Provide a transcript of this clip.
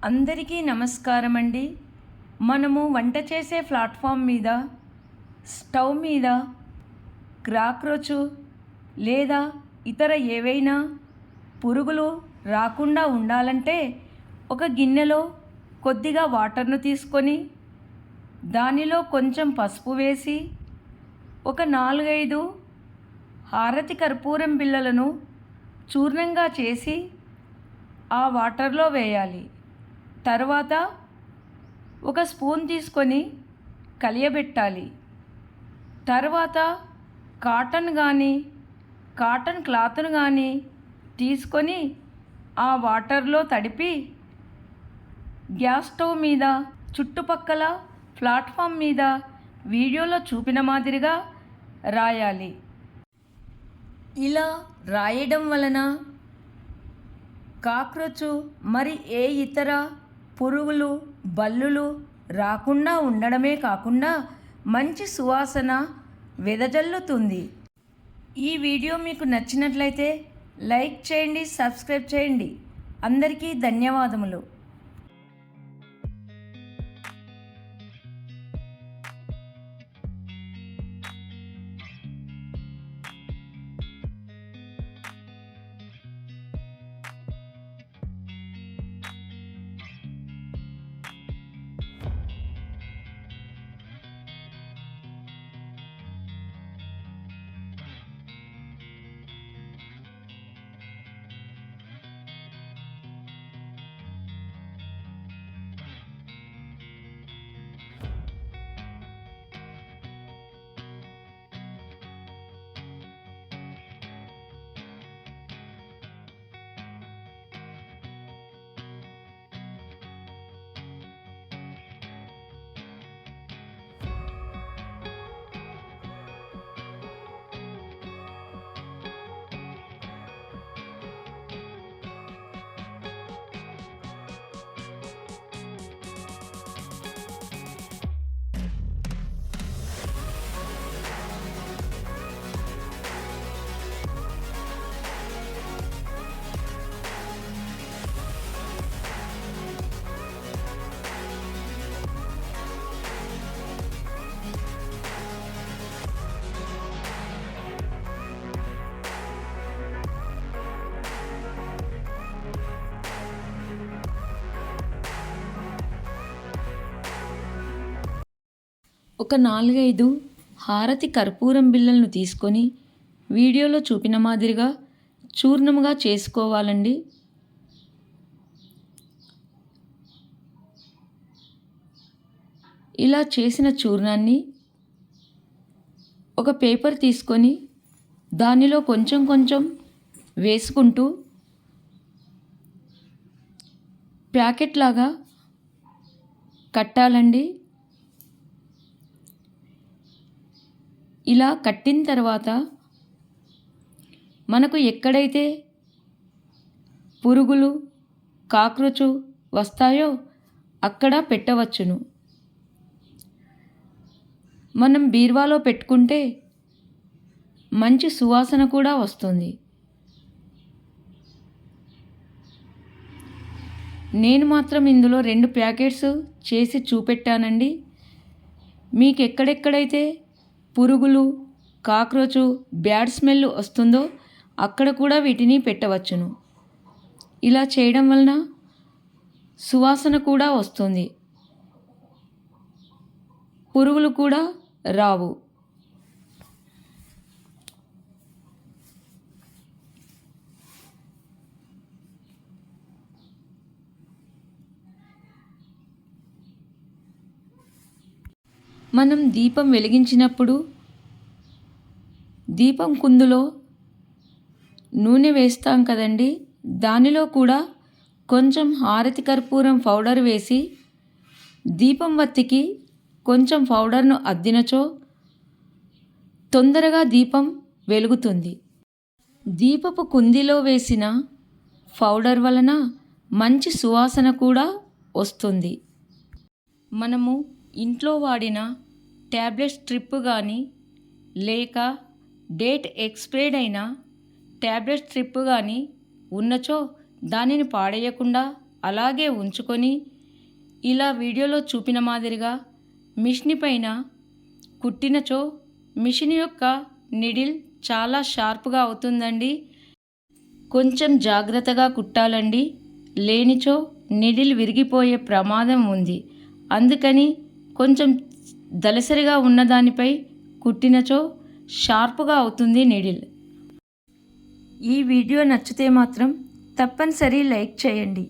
అందరికీ నమస్కారం అండి. మనము వంట చేసే ప్లాట్ఫామ్ మీద, స్టవ్ మీద కాక్రోచ్ లేదా ఇతర ఏవైనా పురుగులు రాకుండా ఉండాలంటే ఒక గిన్నెలో కొద్దిగా వాటర్ను తీసుకొని దానిలో కొంచెం పసుపు వేసి ఒక 4-5 హారతి కర్పూరం బిళ్ళలను చూర్ణంగా చేసి ఆ వాటర్లో వేయాలి. తర్వాత ఒక స్పూన్ తీసుకొని కలియబెట్టాలి. తర్వాత కాటన్ క్లాత్ను కానీ తీసుకొని ఆ వాటర్లో తడిపి గ్యాస్ స్టవ్ మీద చుట్టుపక్కల ప్లాట్ఫామ్ మీద వీడియోలో చూపిన మాదిరిగా రాయాలి. ఇలా రాయడం వలన కాక్రోచ్ మరి ఏ ఇతర పురుగులు బల్లులు రాకుండా ఉండడమే కాకుండా మంచి సువాసన వెదజల్లుతుంది. ఈ వీడియో మీకు నచ్చినట్లయితే లైక్ చేయండి, సబ్స్క్రైబ్ చేయండి. అందరికీ ధన్యవాదములు. ఒక 4-5 హారతి కర్పూరం బిళ్ళలను తీసుకొని వీడియోలో చూపిన మాదిరిగా చూర్ణముగా చేసుకోవాలండి. ఇలా చేసిన చూర్ణాన్ని ఒక పేపర్ తీసుకొని దానిలో కొంచెం కొంచెం వేసుకుంటూ ప్యాకెట్ లాగా కట్టాలండి. ఇలా కట్టిన తర్వాత మనకు ఎక్కడైతే పురుగులు కాక్రోచ్ వస్తాయో అక్కడ పెట్టవచ్చును. మనం బీరువాలో పెట్టుకుంటే మంచి సువాసన కూడా వస్తుంది. నేను మాత్రం ఇందులో 2 ప్యాకెట్స్ చేసి చూపెట్టానండి. మీకు ఎక్కడెక్కడైతే పురుగులు కాక్రోచ్ బ్యాడ్ స్మెల్ వస్తుందో అక్కడ కూడా వీటిని పెట్టవచ్చును. ఇలా చేయడం వలన సువాసన కూడా వస్తుంది, పురుగులు కూడా రావు. మనం దీపం వెలిగించినప్పుడు దీపం కుందులో నూనె వేస్తాం కదండి, దానిలో కూడా కొంచెం హారతి కర్పూరం పౌడర్ వేసి దీపం వత్తికి కొంచెం పౌడర్ను అద్దినచో తొందరగా దీపం వెలుగుతుంది. దీపపు కుందిలో వేసిన పౌడర్ వలన మంచి సువాసన కూడా వస్తుంది. మనము ఇంట్లో వాడిన ట్యాబ్లెట్ స్ట్రిప్ కానీ లేక డేట్ ఎక్స్పైర్డ్ అయిన ట్యాబ్లెట్ స్ట్రిప్ కానీ ఉన్నచో దానిని పాడేయకుండా అలాగే ఉంచుకొని ఇలా వీడియోలో చూపిన మాదిరిగా మిషన్ పైన కుట్టినచో మిషన్ యొక్క నిడిల్ చాలా షార్ప్గా అవుతుందండి. కొంచెం జాగ్రత్తగా కుట్టాలండి, లేనిచో నిడిల్ విరిగిపోయే ప్రమాదం ఉంది. అందుకని కొంచెం దలసరిగా ఉన్నదానిపై కుట్టినచో షార్ప్గా అవుతుంది నిడిల్. ఈ వీడియో నచ్చితే మాత్రం తప్పనిసరి లైక్ చేయండి.